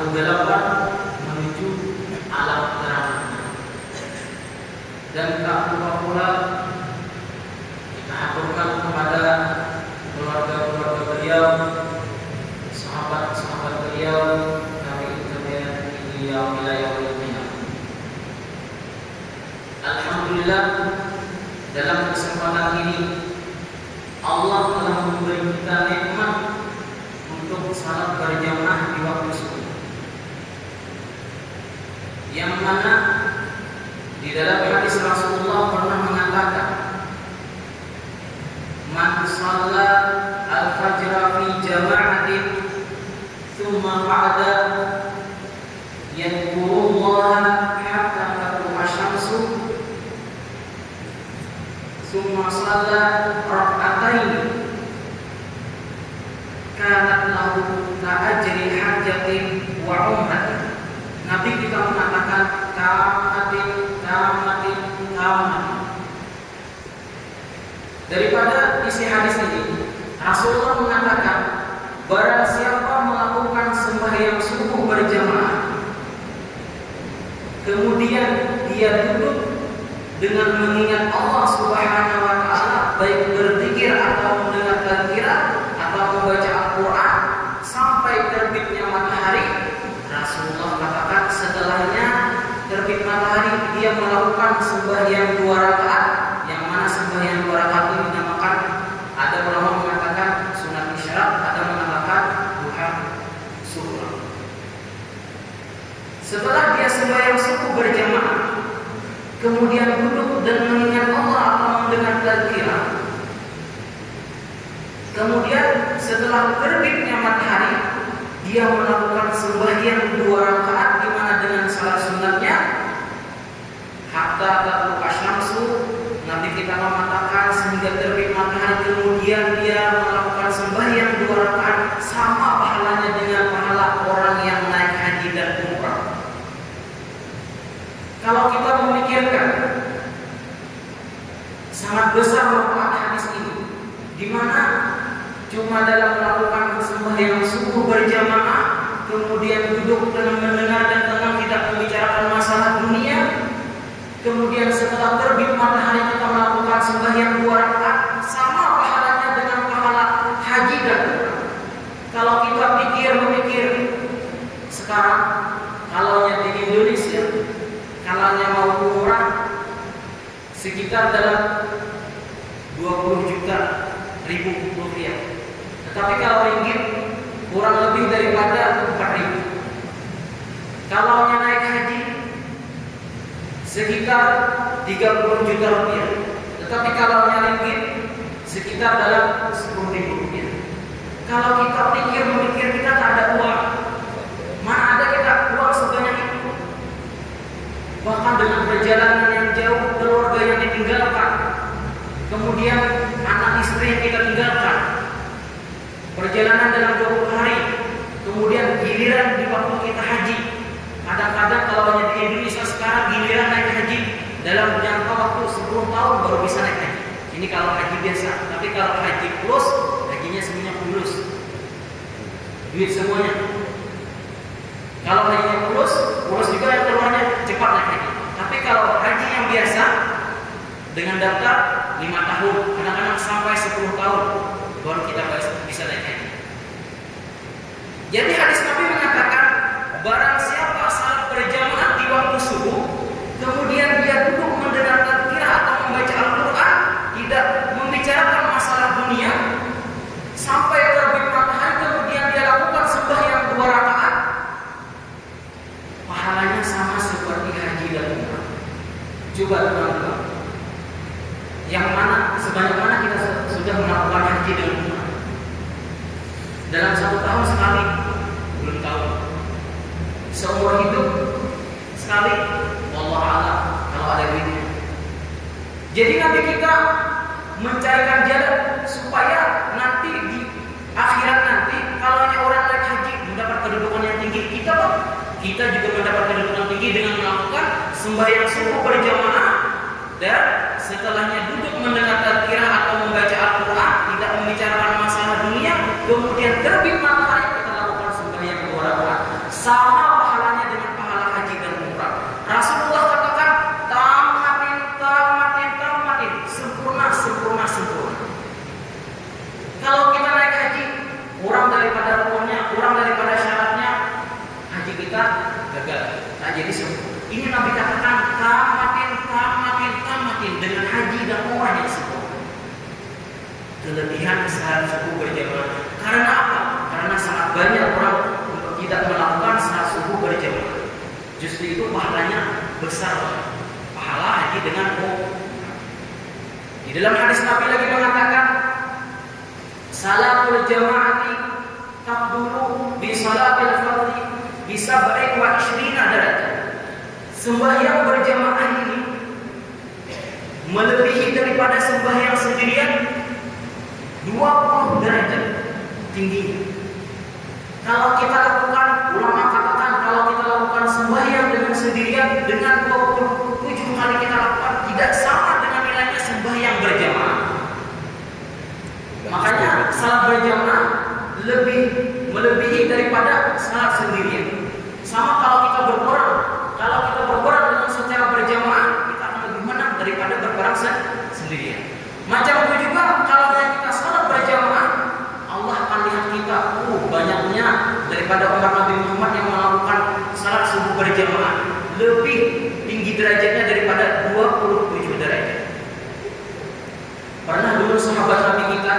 kegelapan menuju alam terang. Dan tak lupa pula kita aturkan kepada keluarga-keluarga beliau, sahabat-sahabat beliau, wilayah ilmiah. Alhamdulillah, dalam kesempatan ini Allah telah memberi kita nikmat untuk salat berjamaah di waktu subuh, yang mana di dalam hadis Rasulullah pernah mengatakan, man shalla al-fajr fi jama'atin thumma qa'ada yadhkurullaha hatta tatlu'a syamsu thumma shalla rak'atain kanat lahu ka'ajri hajjatin wa umratin. Nabi kita mengatakan kamatin. Daripada isi hadis ini, Rasulullah mengatakan, barang siapa melakukan sembahyang subuh berjamaah, kemudian dia duduk dengan mengingat Allah Subhanahu wa taala, baik berzikir atau mendengarkan qiraat atau membaca Al-Qur'an sampai terbitnya matahari, Rasulullah katakan setelahnya terbit matahari dia melakukan sembahyang 2 rakaat, yang mana sembahyang 2 rakaat ini dinamakan, ada ulama mengatakan sunat isyarat, ada mengatakan duha subuh. Setelah dia sembahyang subuh berjamaah, kemudian duduk dan mengingat Allah atau mendengarkan qiraat, kemudian setelah terbitnya matahari dia melakukan sembahyang 2 rakaat, di mana dengan salat sunatnya hatta tatlu'a syamsu, nanti kita mengatakan sehingga terbit matahari, kemudian dia melakukan sembahyang 2 rakaat, sama pahalanya dengan pahala orang yang naik haji dan umrah. Kalau kita memikirkan sangat besar manfaat hadis ini, di mana cuma dalam melakukan sembahyang subuh berjamaah, kemudian duduk dan mendengar dan tenang, tidak membicarakan masalah dunia, kemudian setelah terbit matahari kita melakukan sembahyang 2 rakaat, sama pahalanya dengan pahala haji dan umrah. Kalau kita memikir sekarang, kalaunya di Indonesia, kalaunya mau umrah sekitar dalam 20 juta ribu rupiah. Tetapi kalau ringgit kurang lebih daripada 4.000. Kalau naik haji sekitar 30 juta rupiah. Tetapi kalau ringgit sekitar dalam 10.000 rupiah. Kalau kita memikir kita tak ada uang. Mana ada kita uang sebanyak itu? Bahkan dengan perjalanan yang jauh, keluarga yang ditinggalkan, kemudian anak istri yang kita tinggalkan, perjalanan dalam 20 hari, kemudian giliran di waktu kita haji. Kadang-kadang kalau hanya di Indonesia sekarang giliran naik haji dalam jangka waktu 10 tahun baru bisa naik haji. Ini kalau haji biasa. Tapi kalau haji plus, hajinya semuanya fulus, duit semuanya. Kalau hajinya fulus juga yang keluarnya cepat naik haji. Tapi kalau haji yang biasa dengan daftar 5 tahun, kadang-kadang sampai 10 tahun baru kita bisa naik haji. Jadi hadis Nabi mengatakan, barang siapa salat berjamaah di waktu subuh, kemudian dia duduk mendengarkan qiraat atau membaca Al-Qur'an, tidak membicarakan masalah dunia, sampai terbit matahari, kemudian dia lakukan sembahyang 2 rakaat, pahalanya sama seperti haji dan umrah. Coba teman-teman, yang mana, sebanyak mana kita sudah melakukan haji dan umrah? Dalam 1 tahun sekali? Belum tahu. Seumur hidup sekali? Wallahu a'lam, kalau ada duitnya. Jadi nanti kita mencarikan jalan supaya nanti di akhirat nanti, kalau orang naik haji mendapat kedudukan yang tinggi, kita juga mendapat kedudukan tinggi dengan melakukan sembahyang subuh berjamaah, dan setelahnya duduk mendengarkan qiraat atau membaca Al-Qur'an, tidak membicarakan masalah dunia, kemudian terbit matahari kita lakukan sembahyang 2 rakaat. sama pahalanya dengan pahala haji dan umrah. Rasulullah katakan tamatin, sempurna. Kalau kita naik haji, kurang daripada rukunnya, kurang daripada syaratnya, haji kita gagal. Nah, jadi ini Nabi katakan tamatin dengan haji dan umrah yang sempurna. Kelebihan salat subuh berjamaah. Karena apa? Karena sangat banyak orang tidak melakukan salat subuh berjamaah. Justru itu pahalanya besar. Pahala haji dengan umrah. Di dalam hadis Nabi lagi mengatakan salatul jamaati tafdulu bi salatil fardhi bi 27 derajat. Sembahyang berjamaah ini melebihi daripada sembahyang sendirian 20 derajat tingginya. Kalau kita lakukan, ulama katakan kalau kita lakukan sembahyang dengan sendirian dengan 27 kali kita lakukan tidak sama dengan nilainya sembahyang berjamaah. Makanya salat berjamaah lebih melebihi daripada salat sendirian. Sama kalau kita berperang dengan secara berjamaah kita akan lebih menang daripada berperang sendirian. Macam itu juga kalau kita salat berjamaah, Allah akan lihat kita banyaknya daripada umat Nabi Muhammad yang melakukan salat subuh berjamaah, lebih tinggi derajatnya daripada 27 derajat. Pernah dulu sahabat Nabi kita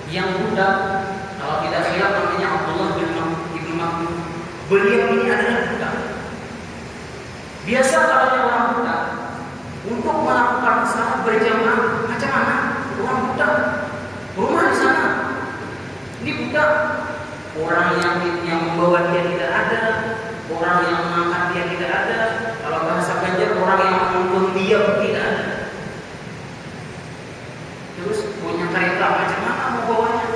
yang budak, kalau tidak silap namanya Abdullah bin Mas'ud. Beliau ini adalah budak. Biasa kalau orang budak untuk melakukan salat berjamaah macam mana? Orang budak, rumah di sana. Ini budak, orang yang membawa dia tidak ada, orang yang mengangkat dia tidak ada. Kalau bahasa Banjar, orang yang menuntun dia pun tidak ada. Terus punya kereta macam mana mau bawanya?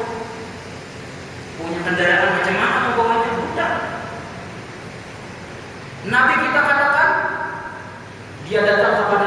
Punya kendaraan macam mana mau bawanya? Budak. Nabi kita katakan dia datang kepada